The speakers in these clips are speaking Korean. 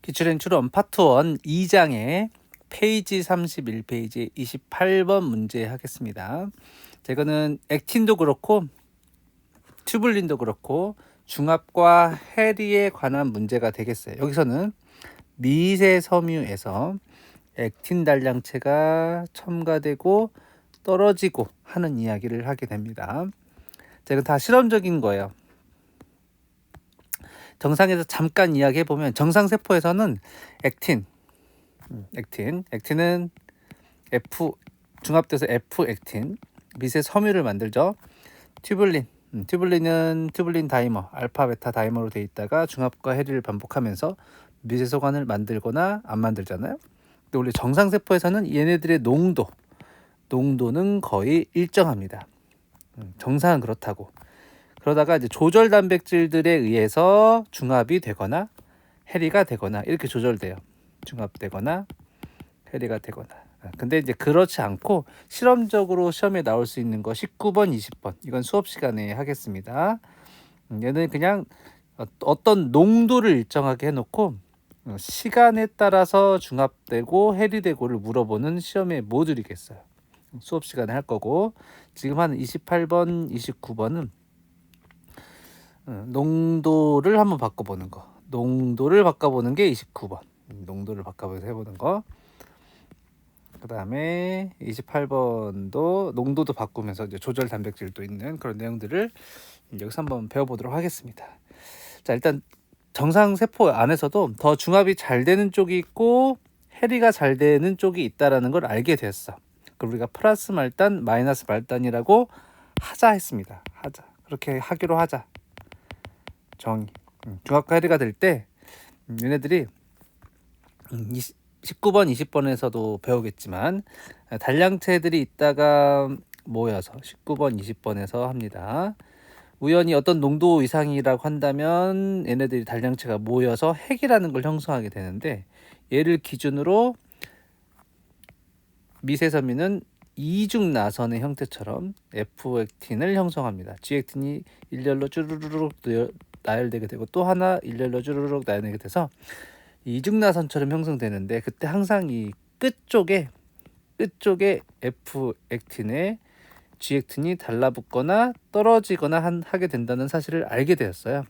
기출행출원 파트 1 2장의 페이지 31페이지 28번 문제 하겠습니다. 이거는 액틴도 그렇고 튜블린도 그렇고 중압과 해리에 관한 문제가 되겠어요. 여기서는 미세 섬유에서 액틴 단량체가 첨가되고 떨어지고 하는 이야기를 하게 됩니다. 이건 다 실험적인 거예요. 정상에서 잠깐 이야기해보면 정상세포에서는 액틴은 F 중합돼서 F 액틴 미세 섬유를 만들죠. 튜블린은 튜블린 다이머 알파 베타 다이머로 되어 있다가 중합과 해리를 반복하면서 미세 소관을 만들거나 안 만들잖아요. 근데 원래 정상세포에서는 얘네들의 농도는 거의 일정합니다. 정상은 그렇다고. 그러다가 이제 조절 단백질들에 의해서 중합이 되거나 해리가 되거나 이렇게 조절돼요. 중합되거나 해리가 되거나. 근데 이제 그렇지 않고 실험적으로 시험에 나올 수 있는 거 19번, 20번 이건 수업 시간에 하겠습니다. 얘는 그냥 어떤 농도를 일정하게 해놓고 시간에 따라서 중합되고 해리되고를 물어보는 시험의 모듈이겠어요. 수업 시간에 할 거고 지금 한 28번, 29번은 농도를 한번 바꿔보는 거. 농도를 바꿔보는 게 29번. 농도를 바꿔서 해보는 거. 그 다음에 28번도 농도도 바꾸면서 이제 조절 단백질도 있는 그런 내용들을 여기서 한번 배워보도록 하겠습니다. 자, 일단 정상 세포 안에서도 더 중합이 잘 되는 쪽이 있고 해리가 잘 되는 쪽이 있다라는 걸 알게 됐어. 그럼 우리가 플러스 말단, 마이너스 말단이라고 하자 했습니다. 하자. 그렇게 하기로 하자. 정의. 중합과 해리가 될 때 얘네들이 19번, 20번에서도 배우겠지만 단량체들이 있다가 모여서 19번, 20번에서 합니다. 우연히 어떤 농도 이상이라고 한다면 얘네들이 단량체가 모여서 핵이라는 걸 형성하게 되는데 얘를 기준으로 미세섬유는 이중 나선의 형태처럼 F액틴을 형성합니다. G액틴이 일렬로 쭈르르륵 나열되게 되고 또 하나 일렬로 쭈르륵 나열되게 돼서 이중나선처럼 형성되는데 그때 항상 이 끝쪽에 F액틴에 G액틴이 달라붙거나 떨어지거나 하게 된다는 사실을 알게 되었어요.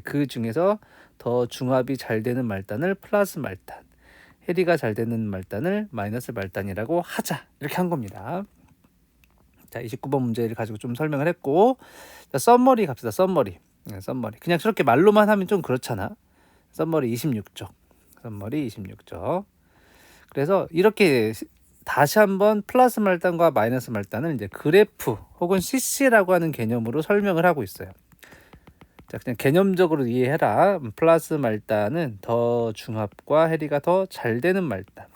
그 중에서 더 중합이 잘 되는 말단을 플러스 말단, 해리가 잘 되는 말단을 마이너스 말단이라고 하자 이렇게 한 겁니다. 자, 29번 문제를 가지고 좀 설명을 했고, 자, 썸머리 갑시다. 썸머리 그냥 저렇게 말로만 하면 좀 그렇잖아. 썸머리 26쪽. 그래서 이렇게 다시 한번 플러스 말단과 마이너스 말단을 이제 그래프 혹은 CC라고 하는 개념으로 설명을 하고 있어요. 자, 그냥 개념적으로 이해해라. 플러스 말단은 더 중합과 해리가 더 잘 되는 말단.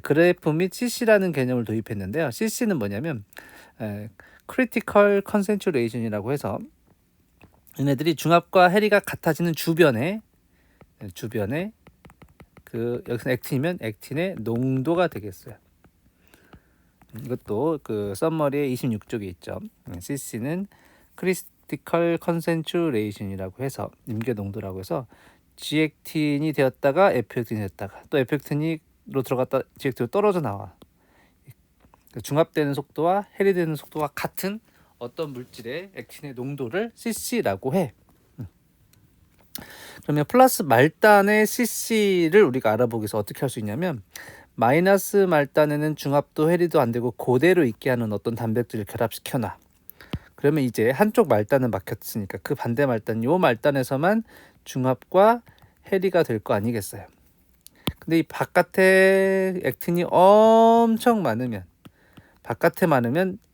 그래프 및 CC라는 개념을 도입했는데요. CC는 뭐냐면 Critical Concentration이라고 해서 얘네들이 중합과 해리가 같아지는 주변에 그 여기서 액틴이면 액틴의 농도가 되겠어요. 이것도 그 썸머리의 26쪽에 있죠. CC는 Critical Concentration이라고 해서 임계 농도라고 해서 G액틴이 되었다가 F액틴이 되었다가 또 F액틴으로 들어갔다 G액틴으로 떨어져 나와. 중합되는 속도와 해리되는 속도와 같은 어떤 물질의 액틴의 농도를 CC라고 해. 그러면 플러스 말단의 CC를 우리가 알아보기 위해서 어떻게 할 수 있냐면 마이너스 말단에는 중합도 해리도 안 되고 그대로 있게 하는 어떤 단백질을 결합시켜놔. 그러면 이제 한쪽 말단은 막혔으니까 그 반대 말단, 요 말단에서만 중합과 해리가 될 거 아니겠어요. 근데 이 바깥에 액틴이 엄청 많으면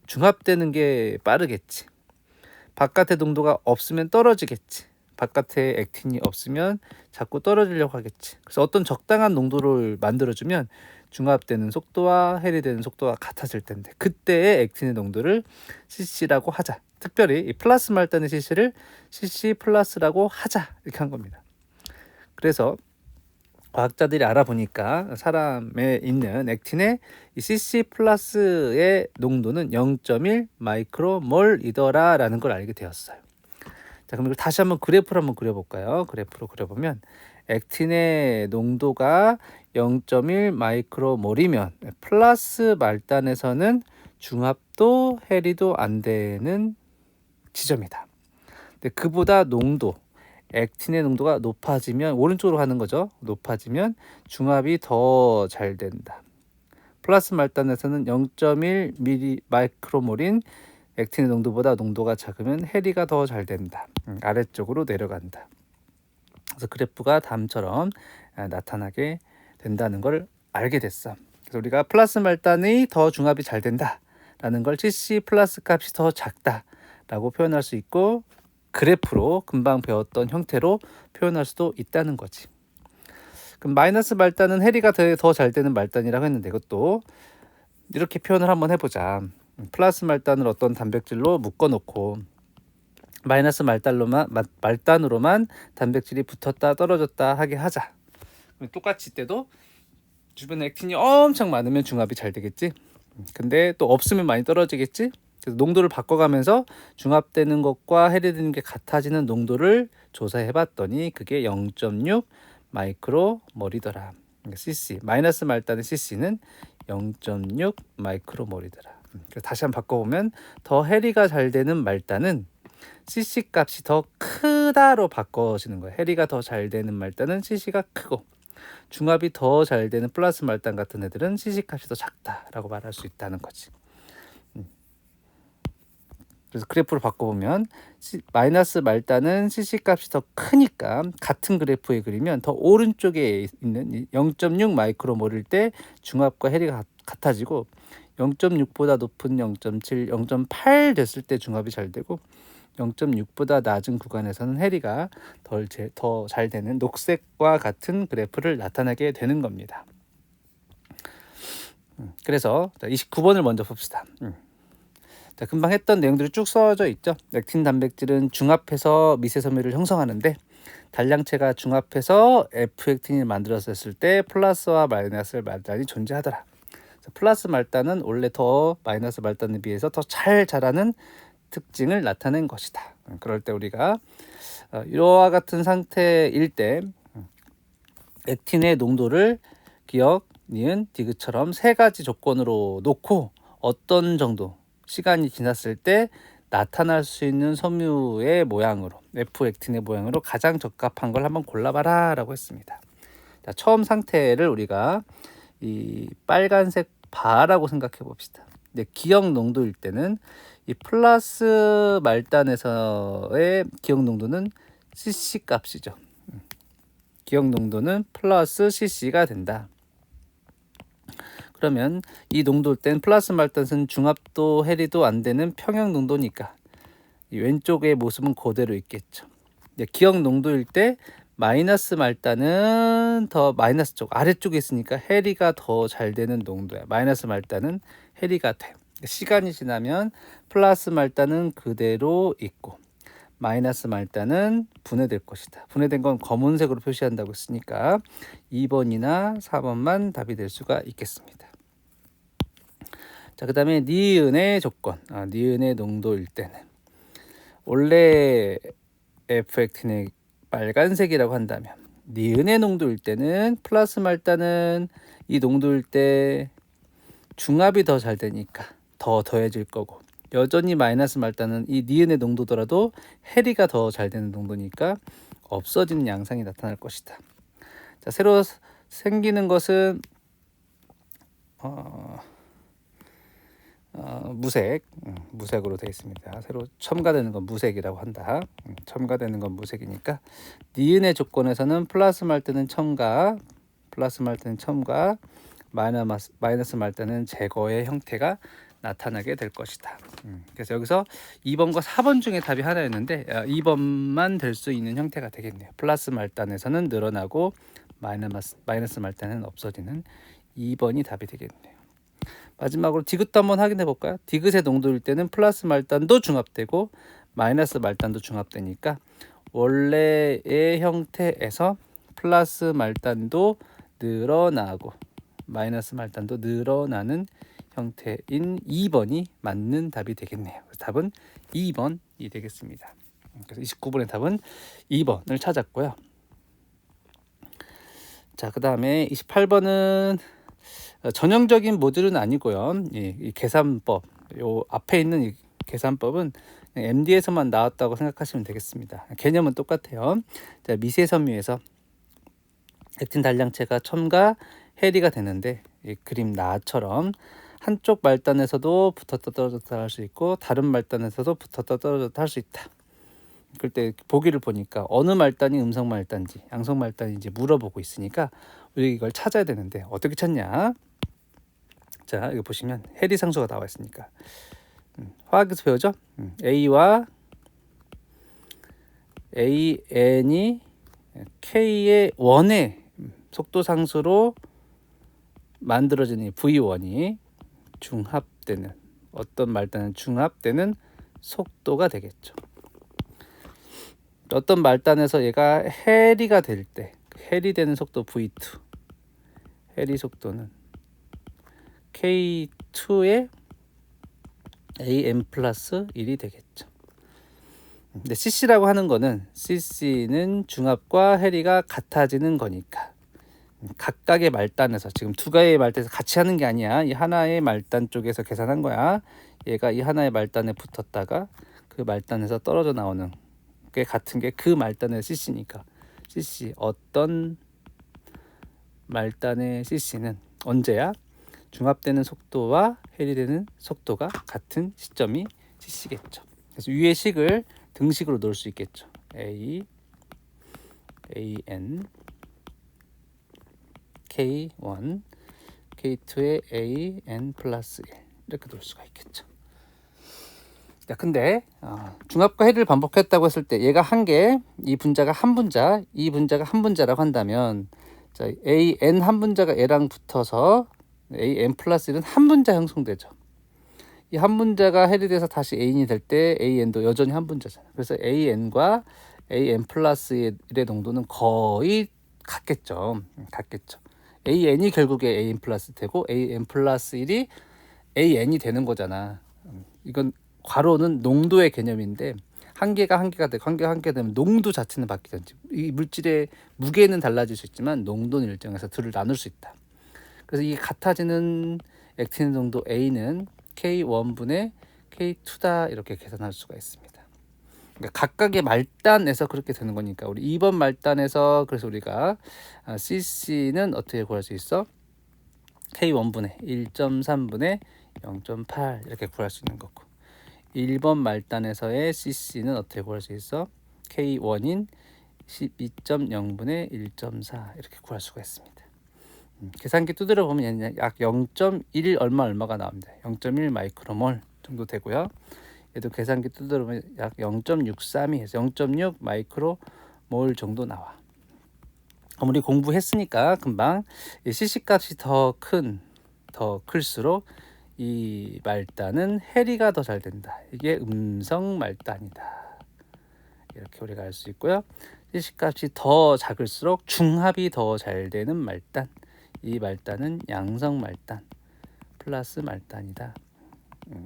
중합되는 게 빠르겠지. 바깥에 농도가 없으면 떨어지겠지. 바깥에 액틴이 없으면 자꾸 떨어지려고 하겠지. 그래서 어떤 적당한 농도를 만들어주면 중합되는 속도와 해리되는 속도가 같아질 텐데 그때의 액틴의 농도를 CC라고 하자. 특별히 이 플러스 말단의 CC를 CC 플러스라고 하자 이렇게 한 겁니다. 그래서 과학자들이 알아보니까 사람에 있는 액틴의 이 CC 플러스의 농도는 0.1 마이크로몰이더라라는 걸 알게 되었어요. 자, 그럼 이걸 다시 한번 그래프로 한번 그려볼까요? 그래프로 그려보면 액틴의 농도가 0.1 마이크로몰이면 플러스 말단에서는 중합도 해리도 안 되는 지점이다. 근데 그보다 액틴의 농도가 높아지면, 오른쪽으로 가는 거죠. 높아지면 중합이 더 잘 된다. 플러스 말단에서는 0.1 마이크로몰인 액틴의 농도보다 농도가 작으면 해리가 더 잘 된다. 아래쪽으로 내려간다. 그래서 그래프가 다음처럼 나타나게 된다는 걸 알게 됐어. 그래서 우리가 플러스 말단이 더 중합이 잘 된다라는 걸 CC 플러스 값이 더 작다라고 표현할 수 있고, 그래프로 금방 배웠던 형태로 표현할 수도 있다는 거지. 그럼 마이너스 말단은 해리가 더 잘 되는 말단이라고 했는데, 이것도 이렇게 표현을 한번 해보자. 플러스 말단을 어떤 단백질로 묶어놓고 마이너스 말단으로만 단백질이 붙었다 떨어졌다 하게 하자. 똑같이 때도 주변에 액틴이 엄청 많으면 중합이 잘 되겠지. 근데 또 없으면 많이 떨어지겠지. 그래서 농도를 바꿔가면서 중합되는 것과 해리되는 게 같아지는 농도를 조사해봤더니 그게 0.6 마이크로몰이더라. CC 마이너스 말단의 CC는 0.6 마이크로몰이더라. 그래서 다시 한번 바꿔보면 더 해리가 잘 되는 말단은 CC 값이 더 크다로 바꿔지는 거예요. 해리가 더 잘 되는 말단은 CC가 크고, 중합이 더 잘 되는 플러스 말단 같은 애들은 CC 값이 더 작다라고 말할 수 있다는 거지. 그래서 그래프를 바꿔보면 마이너스 말단은 CC 값이 더 크니까 같은 그래프에 그리면 더 오른쪽에 있는 0.6 마이크로몰일 때 중합과 해리가 같아지고, 0.6보다 높은 0.7, 0.8 됐을 때 중합이 잘 되고, 0.6보다 낮은 구간에서는 해리가 더 잘 되는 녹색과 같은 그래프를 나타내게 되는 겁니다. 그래서 29번을 먼저 봅시다. 자, 금방 했던 내용들이 쭉 써져 있죠. 액틴 단백질은 중합해서 미세섬유를 형성하는데, 단량체가 중합해서 F액틴을 만들었을 때 플러스와 마이너스 말단이 존재하더라. 플러스 말단은 원래 더 마이너스 말단에 비해서 더 잘 자라는 특징을 나타낸 것이다. 그럴 때 우리가 이와 같은 상태일 때 액틴의 농도를 기억, 니은, 디귿처럼 세 가지 조건으로 놓고 어떤 정도 시간이 지났을 때 나타날 수 있는 섬유의 모양으로, F액틴의 모양으로 가장 적합한 걸 한번 골라봐라 라고 했습니다. 자, 처음 상태를 우리가 이 빨간색 바라고 생각해 봅시다. 근데 기억 농도일 때는 이 플러스 말단에서의 기억 농도는 CC 값이죠. 기억 농도는 플러스 CC가 된다. 그러면 이 농도일 땐 플러스 말단은 중합도 해리도 안 되는 평형 농도니까 이 왼쪽의 모습은 그대로 있겠죠. 기억 농도일 때 마이너스 말단은 더 마이너스 쪽 아래쪽에 있으니까 해리가 더 잘 되는 농도야. 마이너스 말단은 해리가 돼. 시간이 지나면 플러스 말단은 그대로 있고 마이너스 말단은 분해될 것이다. 분해된 건 검은색으로 표시한다고 했으니까 2번이나 4번만 답이 될 수가 있겠습니다. 자, 그 다음에 니은의 조건, 니은의 농도일 때는 원래 F액틴의 빨간색이라고 한다면 니은의 농도일 때는 플러스 말단은 이 농도일 때 중합이 더 잘 되니까 더 더해질 거고, 여전히 마이너스 말단은 이 니은의 농도더라도 해리가 더 잘 되는 농도니까 없어지는 양상이 나타날 것이다. 자, 새로 생기는 것은 무색으로 되어 있습니다. 새로 첨가되는 건 무색이라고 한다. 첨가되는 건 무색이니까 니은의 조건에서는 플러스 말단은 첨가, 마이너스 말단은 제거의 형태가 나타나게 될 것이다. 그래서 여기서 2번과 4번 중에 답이 하나였는데 2번만 될 수 있는 형태가 되겠네요. 플러스 말단에서는 늘어나고 마이너스 말단은 없어지는 2번이 답이 되겠네요. 마지막으로 디귿도 한번 확인해 볼까요? 디귿의 농도일 때는 플러스 말단도 중합되고 마이너스 말단도 중합되니까 원래의 형태에서 플러스 말단도 늘어나고 마이너스 말단도 늘어나는 형태인 2번이 맞는 답이 되겠네요. 답은 2번이 되겠습니다. 그래서 29번의 답은 2번을 찾았고요. 자, 그 다음에 28번은 전형적인 모듈은 아니고요. 이 계산법, 요 앞에 있는 이 계산법은 MD에서만 나왔다고 생각하시면 되겠습니다. 개념은 똑같아요. 자, 미세섬유에서 액틴 단량체가 첨가 해리가 되는데, 이 그림 나처럼 한쪽 말단에서도 붙었다 떨어졌다 할 수 있고 다른 말단에서도 붙었다 떨어졌다 할 수 있다. 그때 보기를 보니까 어느 말단이 음성 말단인지 양성 말단인지 물어보고 있으니까 우리 이걸 찾아야 되는데 어떻게 찾냐? 자, 이거 보시면 해리 상수가 나와 있으니까 화학에서 배우죠? A와 AN이 K의 원의 속도 상수로 만들어진 이 V1이 중합되는, 어떤 말단은 중합되는 속도가 되겠죠. 어떤 말단에서 얘가 해리가 될 때, 해리 되는 속도 V2, 해리 속도는 K2의 AM 플러스 1이 되겠죠. 근데 CC라고 하는 거는, CC는 중합과 해리가 같아지는 거니까 각각의 말단에서, 지금 두 개의 말단에서 같이 하는 게 아니야. 이 하나의 말단 쪽에서 계산한 거야. 얘가 이 하나의 말단에 붙었다가 그 말단에서 떨어져 나오는 게 같은 게 그 말단의 CC니까, CC 어떤 말단의 CC는 언제야? 중합되는 속도와 해리되는 속도가 같은 시점이 CC겠죠. 그래서 위의 식을 등식으로 놓을 수 있겠죠. A, AN, K1, K2의 AN 플러스 1 이렇게 놓을 수가 있겠죠. 자, 근데 중합과 해리를 반복했다고 했을 때 얘가 한 개, 이 분자가 한 분자, 이 분자가 한 분자라고 한다면, 자, AN 한 분자가 얘랑 붙어서 AN 플러스 1은 한 분자 형성되죠. 이 한 분자가 해리돼서 다시 AN이 될 때 AN도 여전히 한 분자잖아요. 그래서 AN과 AN 플러스 1의 농도는 거의 같겠죠. AN이 결국에 AN 플러스 되고 AN 플러스 1이 AN이 되는 거잖아. 이건 괄호는 농도의 개념인데, 한 개가 되고 한 개가 되면 농도 자체는 바뀌든지, 이 물질의 무게는 달라질 수 있지만 농도는 일정해서 둘을 나눌 수 있다. 그래서 이 같아지는 액틴 농도 A는 K1분의 K2다 이렇게 계산할 수가 있습니다. 그러니까 각각의 말단에서 그렇게 되는 거니까 우리 2번 말단에서, 그래서 우리가 CC는 어떻게 구할 수 있어? K1분의 1.3분의 0.8 이렇게 구할 수 있는 거고, 1번 말단에서의 CC는 어떻게 구할 수 있어? K1인 12.0분의 1.4 이렇게 구할 수가 있습니다. 계산기 두드려 보면 약 0.1 얼마가 나옵니다. 0.1 마이크로몰 정도 되고요. 얘도 계산기 두드려 보면 약 0.63이 해서 0.6 마이크로몰 정도 나와. 우리 공부했으니까 금방 CC 값이 더 클수록 이 말단은 해리가 더 잘 된다. 이게 음성 말단이다. 이렇게 우리가 알 수 있고요. CC 값이 더 작을수록 중합이 더 잘 되는 말단. 이 말단은 양성 말단 플러스 말단이다.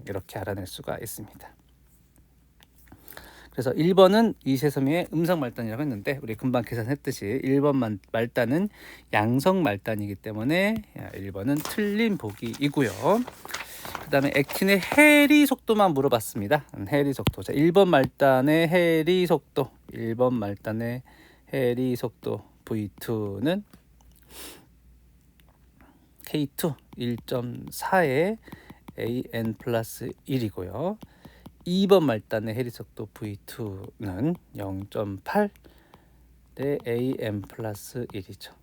이렇게 알아낼 수가 있습니다. 그래서 1번은 이세섬유의 음성 말단이라고 했는데, 우리 금방 계산했듯이 1번 말단은 양성 말단이기 때문에 1번은 틀린 보기이고요. 그 다음에 액틴의 해리 속도만 물어봤습니다. 해리 속도. 자, 1번 말단의 해리 속도, 1번 말단의 해리 속도 V2는 K2 1.4의 AN 플러스 1이고요. 2번 말단의 해리 속도 V2는 0.8의 AN 플러스 1이죠.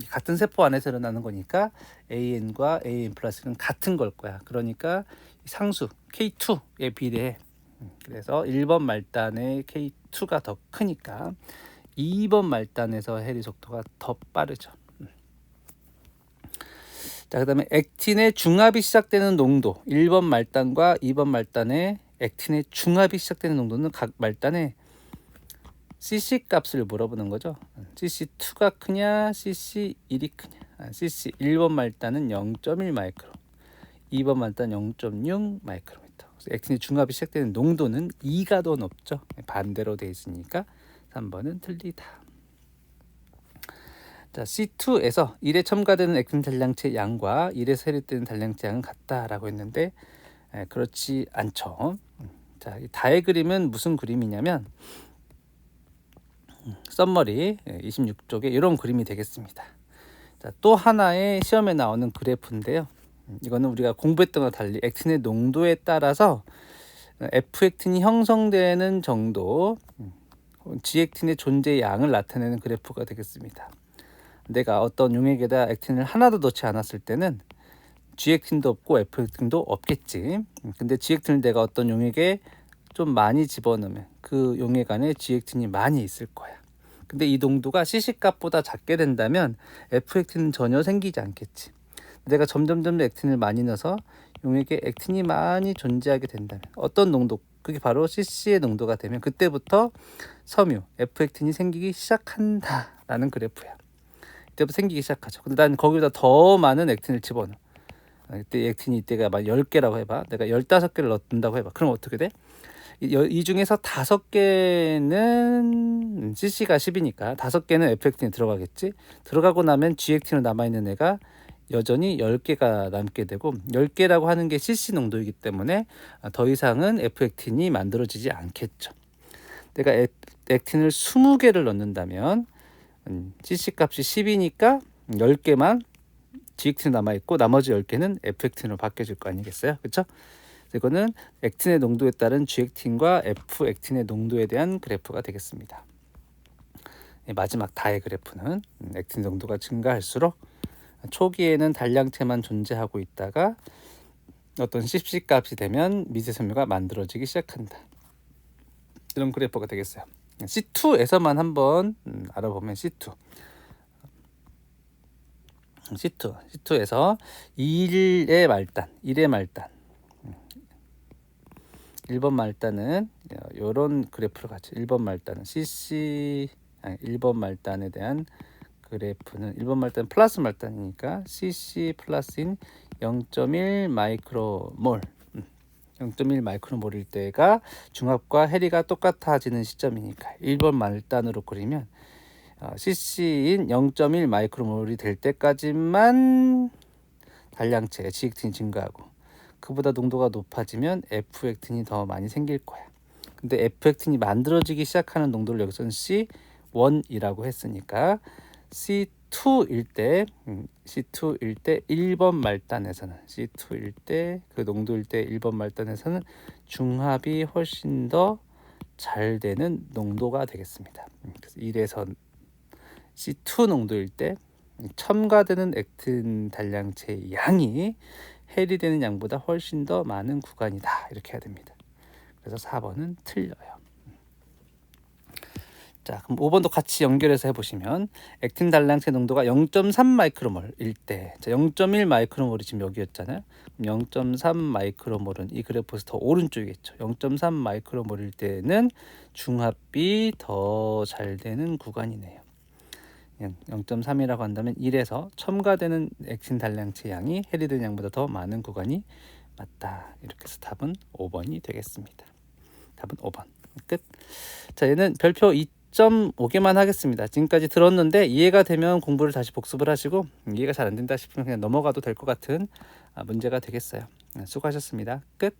같은 세포 안에서 일어나는 거니까 AN과 AN 플러스는 같은 걸 거야. 그러니까 상수 K2에 비례해. 그래서 1번 말단의 K2가 더 크니까 2번 말단에서 해리 속도가 더 빠르죠. 자, 그 다음에 액틴의 중합이 시작되는 농도, 1번 말단과 2번 말단의 액틴의 중합이 시작되는 농도는 각 말단의 CC 값을 물어보는 거죠. CC2가 크냐, CC1이 크냐. CC 1번 말단은 0.1 마이크로, 2번 말단 0.6 마이크로미터. 그래서 액틴의 중합이 시작되는 농도는 2가 더 높죠. 반대로 돼 있으니까 3번은 틀리다. 자, C2에서 1에 첨가되는 액틴 단량체 양과 1에서 해립되는 단량체 양은 같다라고 했는데 그렇지 않죠. 자, 이 다이그램은 무슨 그림이냐면 썸머리 26쪽에 이런 그림이 되겠습니다. 자, 또 하나의 시험에 나오는 그래프인데요. 이거는 우리가 공부했던 것과 달리 액틴의 농도에 따라서 F액틴이 형성되는 정도, G액틴의 존재 양을 나타내는 그래프가 되겠습니다. 내가 어떤 용액에다 액틴을 하나도 넣지 않았을 때는 G액틴도 없고 F액틴도 없겠지. 근데 G액틴을 내가 어떤 용액에 좀 많이 집어넣으면 그 용액 안에 G액틴이 많이 있을 거야. 근데 이 농도가 CC값보다 작게 된다면 F액틴은 전혀 생기지 않겠지. 내가 점점 액틴을 많이 넣어서 용액에 액틴이 많이 존재하게 된다면 어떤 농도, 그게 바로 CC의 농도가 되면 그때부터 섬유, F액틴이 생기기 시작한다라는 그래프야. 이때부터 생기기 시작하죠. 근데 난 거기다 더 많은 액틴을 집어넣어. 이때 액틴이 이때가 막 10개라고 해봐. 내가 15개를 넣는다고 해봐. 그럼 어떻게 돼? 이 중에서 5개는 CC가 10이니까 5개는 F액틴이 들어가겠지. 들어가고 나면 G액틴으로 남아있는 애가 여전히 10개가 남게 되고 10개라고 하는 게 CC 농도이기 때문에 더 이상은 F액틴이 만들어지지 않겠죠. 내가 액틴을 20개를 넣는다면 CC 값이 10이니까 10개만 G액틴이 남아있고 나머지 10개는 F액틴으로 바뀌어질 거 아니겠어요? 그렇죠? 이거는 액틴의 농도에 따른 G액틴과 F액틴의 농도에 대한 그래프가 되겠습니다. 마지막 다의 그래프는 액틴 농도가 증가할수록 초기에는 단량체만 존재하고 있다가 어떤 CC 값이 되면 미세섬유가 만들어지기 시작한다. 이런 그래프가 되겠어요. C2에서만 한번 알아보면 C2에서 1의 말단 1번 말단은 이런 그래프를 같이 1번 말단은 1번 말단에 대한 그래프는 1번 말단 플러스 말단이니까 CC 플러스인 0.1 마이크로몰 0.1 마이크로몰일 때가 중합과 해리가 똑같아지는 시점이니까 1번 말단으로 그리면 CC인 0.1 마이크로몰이 될 때까지만 단량체 G액틴이 증가하고 그보다 농도가 높아지면 F액틴이 더 많이 생길 거야. 근데 F액틴이 만들어지기 시작하는 농도를 여기서는 C1이라고 했으니까 C2일 때 1번 말단에서는 C2일 때 그 농도일 때 1번 말단에서는 중합이 훨씬 더 잘 되는 농도가 되겠습니다. 그래서 1에서 C2 농도일 때 첨가되는 액틴 단량체의 양이 해리되는 양보다 훨씬 더 많은 구간이다. 이렇게 해야 됩니다. 그래서 4번은 틀려요. 자, 그럼 5번도 같이 연결해서 해보시면 액틴 단량체 농도가 0.3 마이크로몰일 때, 자, 0.1 마이크로몰이 지금 여기였잖아요. 0.3 마이크로몰은 이 그래프에서 더 오른쪽이겠죠. 0.3 마이크로몰일 때는 중합이 더 잘 되는 구간이네요. 0.3이라고 한다면 1에서 첨가되는 액틴 단량체 양이 해리되는 양보다 더 많은 구간이 맞다. 이렇게 해서 답은 5번이 되겠습니다. 답은 5번. 끝. 자, 얘는 별표 2.5개만 하겠습니다. 지금까지 들었는데 이해가 되면 공부를 다시 복습을 하시고 이해가 잘 안 된다 싶으면 그냥 넘어가도 될 것 같은 문제가 되겠어요. 수고하셨습니다. 끝.